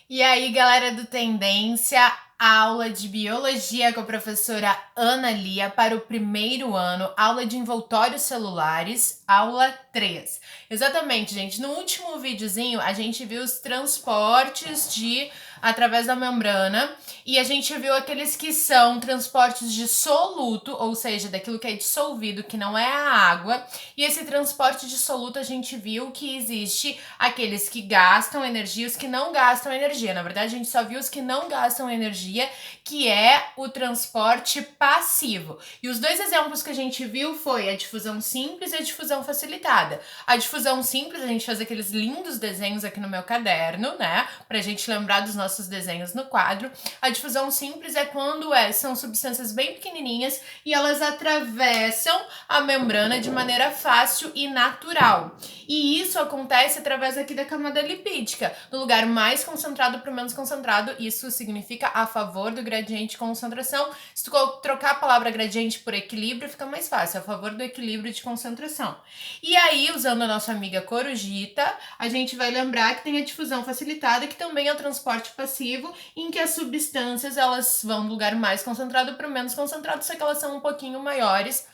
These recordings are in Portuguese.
E aí, galera do Tendência, aula de biologia com a professora Ana Lia para o primeiro ano, aula de envoltórios celulares, aula 3. Exatamente, gente. No último videozinho, a gente viu os transportes através da membrana e a gente viu aqueles que são transportes de soluto, ou seja, daquilo que é dissolvido, que não é a água. E esse transporte de soluto a gente viu que existe aqueles que gastam energia e os que não gastam energia. Na verdade, a gente só viu os que não gastam energia, que é o transporte passivo. E os dois exemplos que a gente viu foi a difusão simples e a difusão facilitada. A difusão simples, a gente faz aqueles lindos desenhos aqui no meu caderno, né? Pra gente lembrar dos nossos desenhos no quadro. A difusão simples é quando são substâncias bem pequenininhas e elas atravessam a membrana de maneira fácil e natural. E isso acontece através aqui da camada lipídica, do lugar mais concentrado para o menos concentrado. Isso significa a favor do gradiente de concentração. Se tu trocar a palavra gradiente por equilíbrio, fica mais fácil, a favor do equilíbrio de concentração. E aí, usando a nossa amiga corujita, a gente vai lembrar que tem a difusão facilitada, que também é o transporte passivo, em que as substâncias elas vão do lugar mais concentrado para o menos concentrado, só que elas são um pouquinho maiores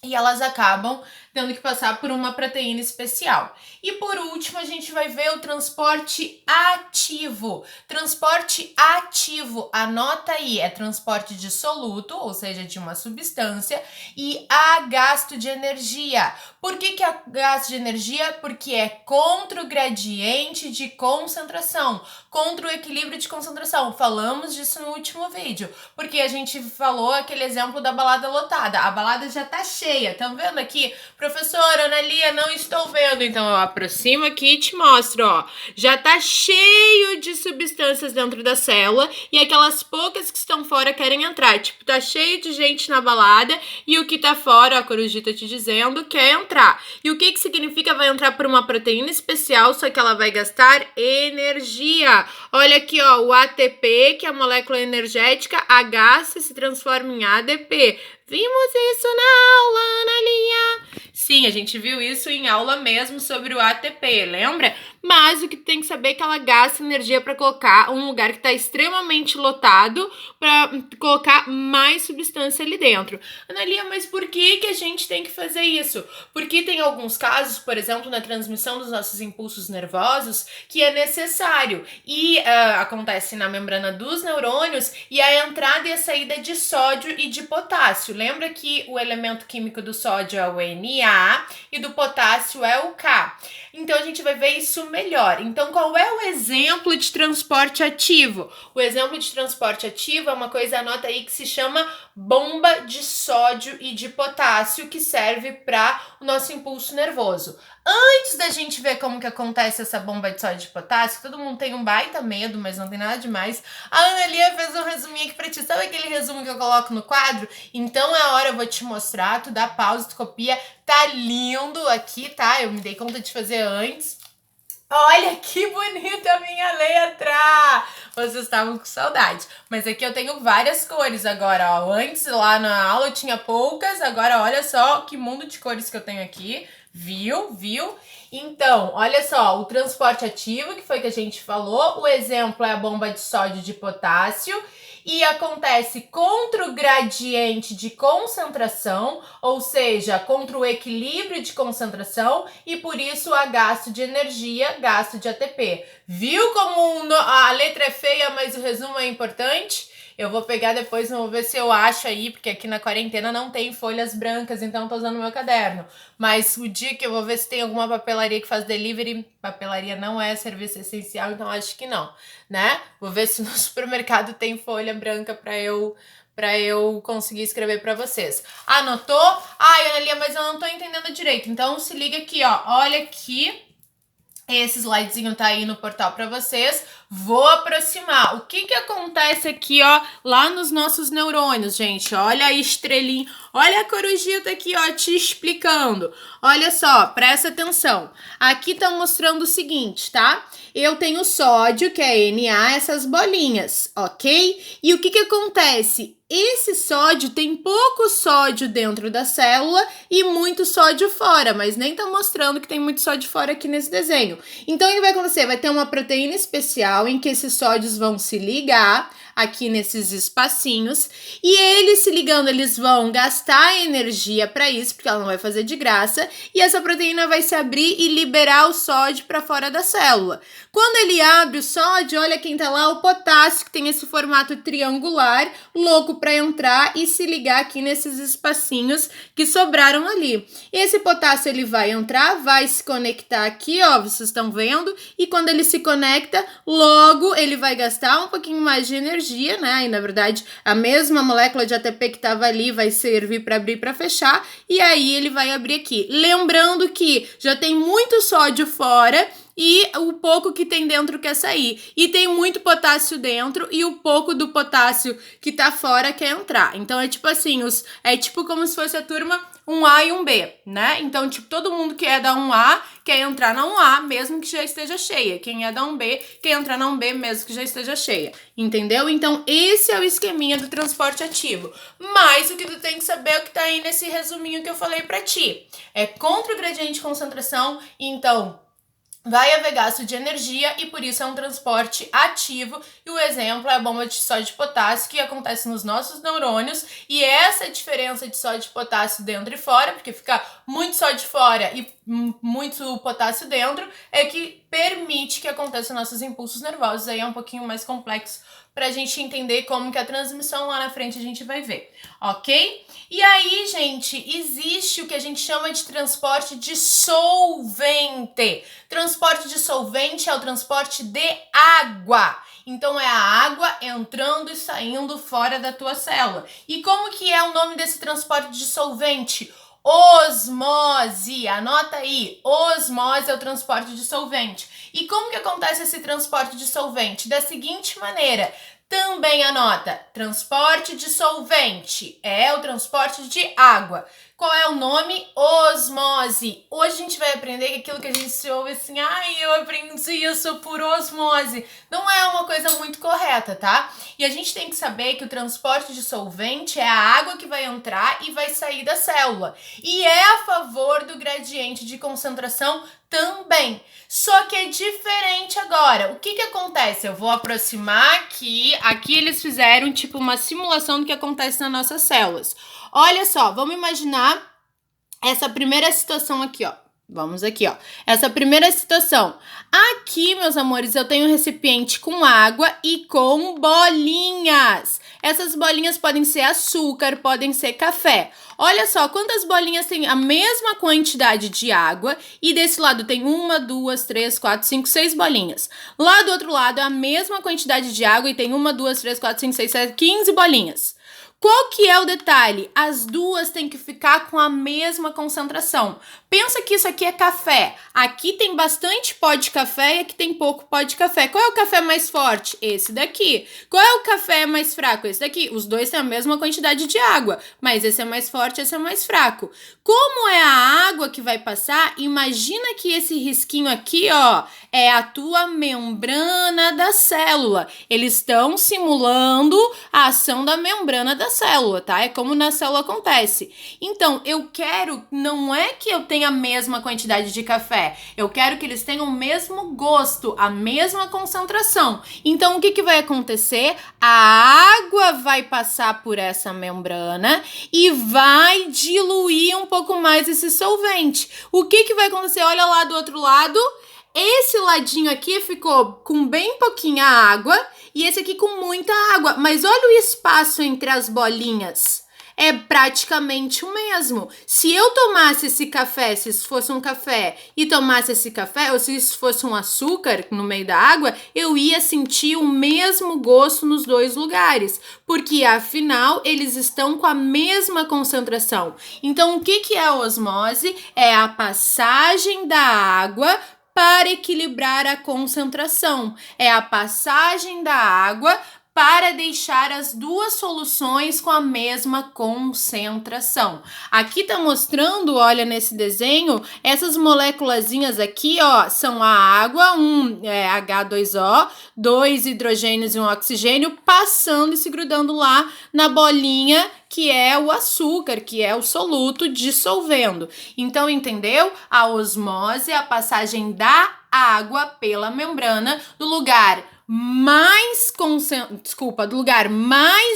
e elas acabam tendo que passar por uma proteína especial. E por último, a gente vai ver o transporte ativo. Transporte ativo, anota aí, é transporte de soluto, ou seja, de uma substância, e a gasto de energia. Por que é gasto de energia? Porque é contra o gradiente de concentração, contra o equilíbrio de concentração. Falamos disso no último vídeo, porque a gente falou aquele exemplo da balada lotada. A balada já tá cheia, estão vendo aqui? Professora Ana Lia, não estou vendo. Então eu aproximo aqui e te mostro, ó. Já tá cheio de substâncias dentro da célula e aquelas poucas que estão fora querem entrar. Tipo, tá cheio de gente na balada e o que tá fora, a corujita te dizendo, quer entrar. E o que significa vai entrar por uma proteína especial, só que ela vai gastar energia. Olha aqui, ó, o ATP, que é a molécula energética, a gasta e se transforma em ADP. Vimos isso na aula, Ana Lia. Sim, a gente viu isso em aula mesmo sobre o ATP, lembra? Mas o que tem que saber é que ela gasta energia para colocar um lugar que está extremamente lotado para colocar mais substância ali dentro. Ana Lia, mas por que a gente tem que fazer isso? Porque tem alguns casos, por exemplo, na transmissão dos nossos impulsos nervosos, que é necessário. E acontece na membrana dos neurônios e a entrada e a saída de sódio e de potássio. Lembra que o elemento químico do sódio é o Na e do potássio é o K. Então a gente vai ver isso melhor. Então qual é o exemplo de transporte ativo? O exemplo de transporte ativo é uma coisa, anota aí, que se chama bomba de sódio e de potássio, que serve para o nosso impulso nervoso. Antes da gente ver como que acontece essa bomba de sódio e de potássio, todo mundo tem um baita medo, mas não tem nada demais. A Ana Lia fez um resuminho aqui pra ti. Sabe aquele resumo que eu coloco no quadro? Então é a hora, eu vou te mostrar. Tu dá pausa, tu copia. Tá lindo aqui, tá? Eu me dei conta de fazer antes. Olha que bonita a minha letra! Vocês estavam com saudade. Mas aqui eu tenho várias cores agora, ó. Antes, lá na aula, eu tinha poucas. Agora, olha só que mundo de cores que eu tenho aqui. Viu? Então, olha só, o transporte ativo, que foi que a gente falou. O exemplo é a bomba de sódio e de potássio. E acontece contra o gradiente de concentração, ou seja, contra o equilíbrio de concentração, e por isso há gasto de energia, gasto de ATP. Viu como a letra é feia, mas o resumo é importante? Eu vou pegar depois, vou ver se eu acho aí, porque aqui na quarentena não tem folhas brancas, então tô usando meu caderno. Mas o dia que eu vou ver se tem alguma papelaria que faz delivery, papelaria não é serviço essencial, então acho que não, né? Vou ver se no supermercado tem folha branca para eu conseguir escrever para vocês. Anotou? Ai, Ana Lia, mas eu não tô entendendo direito. Então se liga aqui, ó. Olha aqui. Esse slidezinho tá aí no portal para vocês. Vou aproximar. O que acontece aqui, ó, lá nos nossos neurônios, gente? Olha a estrelinha, olha a corujita aqui, ó, te explicando. Olha só, presta atenção. Aqui tá mostrando o seguinte, tá? Eu tenho sódio, que é Na, essas bolinhas, ok? E o que acontece? esse sódio tem pouco sódio dentro da célula e muito sódio fora, mas nem tá mostrando que tem muito sódio fora aqui nesse desenho. Então, o que vai acontecer? Vai ter uma proteína especial em que esses sódios vão se ligar aqui nesses espacinhos, e eles se ligando, eles vão gastar energia para isso, porque ela não vai fazer de graça, e essa proteína vai se abrir e liberar o sódio para fora da célula. Quando ele abre o sódio, olha quem tá lá, o potássio, que tem esse formato triangular, louco para entrar e se ligar aqui nesses espacinhos que sobraram ali. Esse potássio, ele vai entrar, vai se conectar aqui, ó, vocês estão vendo, e quando ele se conecta, logo ele vai gastar um pouquinho mais de energia, né? E na verdade, a mesma molécula de ATP que estava ali vai servir para abrir e para fechar, e aí ele vai abrir aqui. Lembrando que já tem muito sódio fora e o pouco que tem dentro quer sair. E tem muito potássio dentro e o pouco do potássio que tá fora quer entrar. Então é tipo assim, é tipo como se fosse a turma um A e um B, né? Então, tipo, todo mundo que é da 1A quer entrar na 1A, mesmo que já esteja cheia. Quem é da 1B quer entrar na 1B, mesmo que já esteja cheia. Entendeu? Então, esse é o esqueminha do transporte ativo. Mas o que tu tem que saber é o que tá aí nesse resuminho que eu falei pra ti. É contra o gradiente de concentração, então vai haver gasto de energia e por isso é um transporte ativo, e o exemplo é a bomba de sódio e potássio que acontece nos nossos neurônios, e essa diferença de sódio e potássio dentro e fora, porque fica muito sódio fora e muito potássio dentro, é que permite que aconteçam nossos impulsos nervosos. Aí é um pouquinho mais complexo pra gente entender como que a transmissão lá na frente a gente vai ver, ok? E aí, gente, existe o que a gente chama de transporte de solvente. Transporte de solvente é o transporte de água. Então, é a água entrando e saindo fora da tua célula. E como que é o nome desse transporte de solvente? Osmose. Anota aí. Osmose é o transporte de solvente. E como que acontece esse transporte de solvente? Da seguinte maneira. Também anota, transporte de solvente é o transporte de água. Qual é o nome? Osmose. Hoje a gente vai aprender que aquilo que a gente se ouve assim, eu aprendi isso por osmose. Não é uma coisa muito correta, tá? E a gente tem que saber que o transporte de solvente é a água que vai entrar e vai sair da célula. E é a favor do gradiente de concentração também. Só que é diferente agora. O que acontece? Eu vou aproximar aqui. Aqui eles fizeram tipo uma simulação do que acontece nas nossas células. Olha só, vamos imaginar essa primeira situação aqui, ó. Vamos aqui, ó. Essa primeira situação. Aqui, meus amores, eu tenho um recipiente com água e com bolinhas. Essas bolinhas podem ser açúcar, podem ser café. Olha só, quantas bolinhas tem a mesma quantidade de água e desse lado tem 1, 2, 3, 4, 5, 6 bolinhas. Lá do outro lado é a mesma quantidade de água e tem 1, 2, 3, 4, 5, 6, 7, 15 bolinhas. Qual que é o detalhe? As duas têm que ficar com a mesma concentração. Pensa que isso aqui é café. Aqui tem bastante pó de café e aqui tem pouco pó de café. Qual é o café mais forte? Esse daqui. Qual é o café mais fraco? Esse daqui. Os dois têm a mesma quantidade de água, mas esse é mais forte, esse é mais fraco. Como é a água que vai passar, imagina que esse risquinho aqui, ó, é a tua membrana da célula. Eles estão simulando a ação da membrana da célula, tá? É como na célula acontece. Então, eu quero, não é que eu tenha a mesma quantidade de café, eu quero que eles tenham o mesmo gosto, a mesma concentração. Então, o que vai acontecer? A água vai passar por essa membrana e vai diluir um pouco mais esse solvente. O que vai acontecer? Olha lá do outro lado. Esse ladinho aqui ficou com bem pouquinha água e esse aqui com muita água. Mas olha o espaço entre as bolinhas. É praticamente o mesmo. Se eu tomasse esse café, se isso fosse um café, e tomasse esse café, ou se isso fosse um açúcar no meio da água, eu ia sentir o mesmo gosto nos dois lugares. Porque, afinal, eles estão com a mesma concentração. Então, o que é a osmose? É a passagem da água para equilibrar a concentração. É a passagem da água para deixar as duas soluções com a mesma concentração. Aqui tá mostrando, olha nesse desenho, essas moléculazinhas aqui, ó, são a água, H2O, 2 hidrogênios e um oxigênio, passando e se grudando lá na bolinha que é o açúcar, que é o soluto dissolvendo. Então, entendeu? A osmose é a passagem da água pela membrana do lugar mais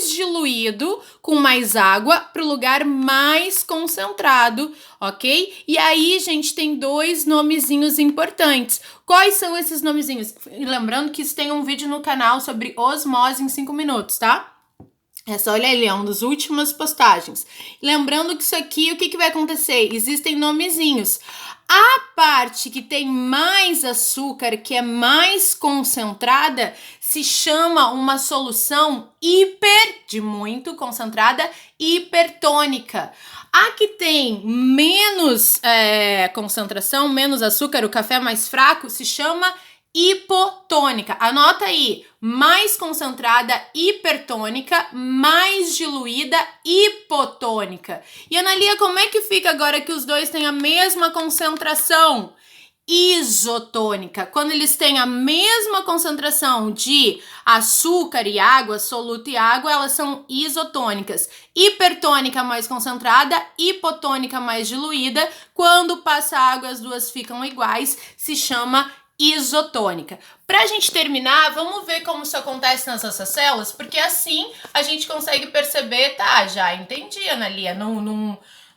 diluído com mais água para o lugar mais concentrado, ok? E aí, gente, tem 2 nomezinhos importantes. Quais são esses nomezinhos? Lembrando que tem um vídeo no canal sobre osmose em 5 minutos, tá? É só olhar ali, é uma das últimas postagens. Lembrando que isso aqui, o que vai acontecer? Existem nomezinhos. A parte que tem mais açúcar, que é mais concentrada, se chama uma solução de muito concentrada, hipertônica. A que tem menos concentração, menos açúcar, o café mais fraco, se chama hipotônica. Anota aí, mais concentrada, hipertônica, mais diluída, hipotônica. E Analia, como é que fica agora que os dois têm a mesma concentração? Isotônica. Quando eles têm a mesma concentração de açúcar e água, soluto e água, elas são isotônicas. Hipertônica mais concentrada, hipotônica mais diluída. Quando passa água, as duas ficam iguais, se chama isotônica. Pra gente terminar, vamos ver como isso acontece nas nossas células, porque assim a gente consegue perceber, tá, já entendi, Analia,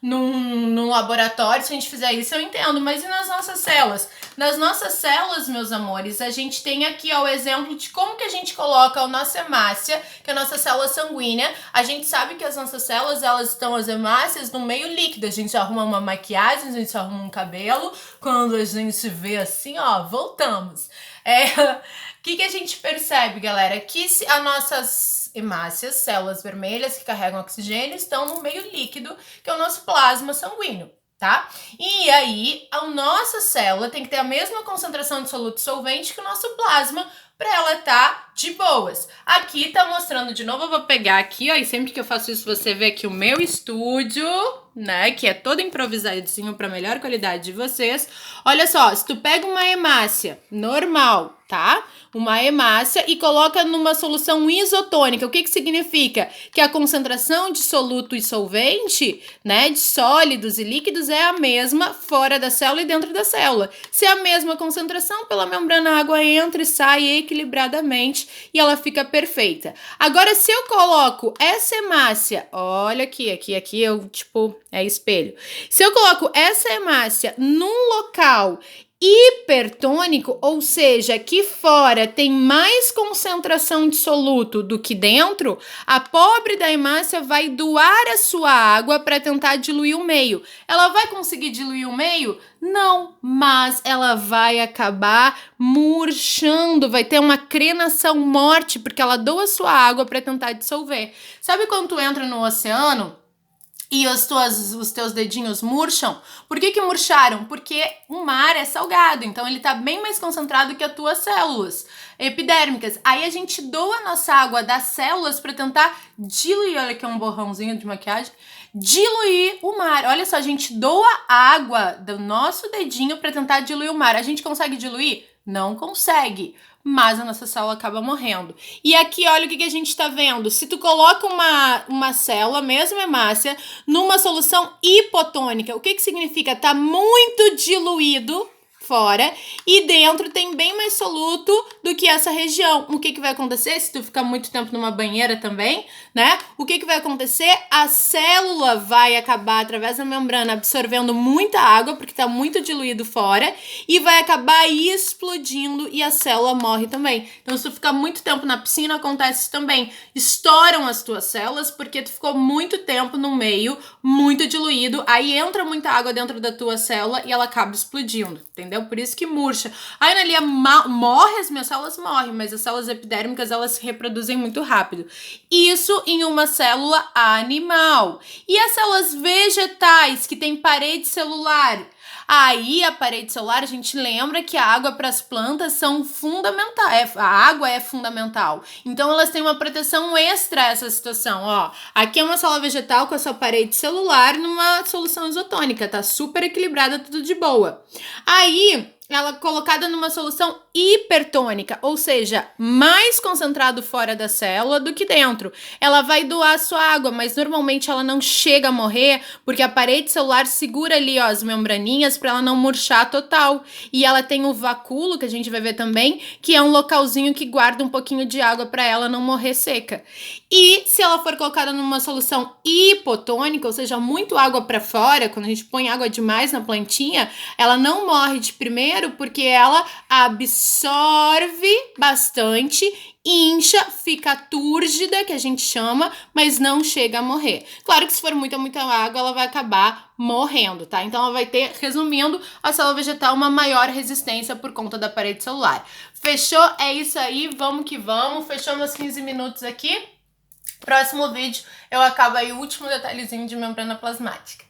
num laboratório, se a gente fizer isso, eu entendo, mas e nas nossas células? Nas nossas células, meus amores, a gente tem aqui ó, o exemplo de como que a gente coloca a nossa hemácia, que é a nossa célula sanguínea. A gente sabe que as nossas células, elas estão as hemácias no meio líquido. A gente arruma uma maquiagem, a gente arruma um cabelo. Quando a gente vê assim, ó, voltamos. O que a gente percebe, galera? Que as nossas hemácias, células vermelhas que carregam oxigênio, estão no meio líquido, que é o nosso plasma sanguíneo, tá? E aí, a nossa célula tem que ter a mesma concentração de soluto solvente que o nosso plasma para ela estar de boas. Aqui tá mostrando de novo, eu vou pegar aqui, ó, e sempre que eu faço isso você vê aqui o meu estúdio, né, que é todo improvisadinho para melhor qualidade de vocês. Olha só, se tu pega uma hemácia normal, tá? Uma hemácia e coloca numa solução isotônica. O que significa? Que a concentração de soluto e solvente, né, de sólidos e líquidos é a mesma fora da célula e dentro da célula. Se é a mesma concentração, pela membrana a água entra e sai equilibradamente e ela fica perfeita. Agora, se eu coloco essa hemácia, olha aqui eu, é espelho. Se eu coloco essa hemácia num local hipertônico, ou seja, aqui fora tem mais concentração de soluto do que dentro, a pobre da hemácia vai doar a sua água para tentar diluir o meio. Ela vai conseguir diluir o meio? Não, mas ela vai acabar murchando, vai ter uma crenação morte, porque ela doa a sua água para tentar dissolver. Sabe quando tu entra no oceano e os teus dedinhos murcham? Por que murcharam? Porque o mar é salgado, então ele tá bem mais concentrado que as tuas células epidérmicas. Aí a gente doa a nossa água das células para tentar diluir, olha aqui um borrãozinho de maquiagem, diluir o mar. Olha só, a gente doa a água do nosso dedinho para tentar diluir o mar. A gente consegue diluir? Não consegue, mas a nossa célula acaba morrendo. E aqui, olha o que a gente está vendo. Se tu coloca uma célula, mesmo hemácia, numa solução hipotônica, o que significa? Tá muito diluído fora e dentro tem bem mais soluto do que essa região. O que vai acontecer se tu ficar muito tempo numa banheira também, né? O que vai acontecer? A célula vai acabar, através da membrana, absorvendo muita água, porque tá muito diluído fora, e vai acabar explodindo e a célula morre também. Então, se tu ficar muito tempo na piscina, acontece isso também. Estouram as tuas células porque tu ficou muito tempo no meio, muito diluído, aí entra muita água dentro da tua célula e ela acaba explodindo, entendeu? Por isso que murcha. Aí, Analia, morre, as minhas células morrem, mas as células epidérmicas, elas se reproduzem muito rápido. Isso em uma célula animal. E as células vegetais, que têm parede celular? Aí a parede celular, a gente lembra que a água para as plantas são fundamentais, a água é fundamental. Então elas têm uma proteção extra a essa situação, ó. Aqui é uma célula vegetal com a sua parede celular numa solução isotônica, tá super equilibrada, tudo de boa. Aí ela é colocada numa solução hipertônica, ou seja, mais concentrado fora da célula do que dentro. Ela vai doar a sua água, mas normalmente ela não chega a morrer, porque a parede celular segura ali, ó, as membraninhas para ela não murchar total. E ela tem o vacúolo, que a gente vai ver também, que é um localzinho que guarda um pouquinho de água para ela não morrer seca. E se ela for colocada numa solução hipotônica, ou seja, muito água para fora, quando a gente põe água demais na plantinha, ela não morre de primeiro porque ela absorve bastante, incha, fica túrgida, que a gente chama, mas não chega a morrer. Claro que se for muita água, ela vai acabar morrendo, tá? Então ela vai ter, resumindo, a célula vegetal uma maior resistência por conta da parede celular. Fechou? É isso aí, vamos que vamos. Fechou meus 15 minutos aqui. Próximo vídeo eu acabo aí o último detalhezinho de membrana plasmática.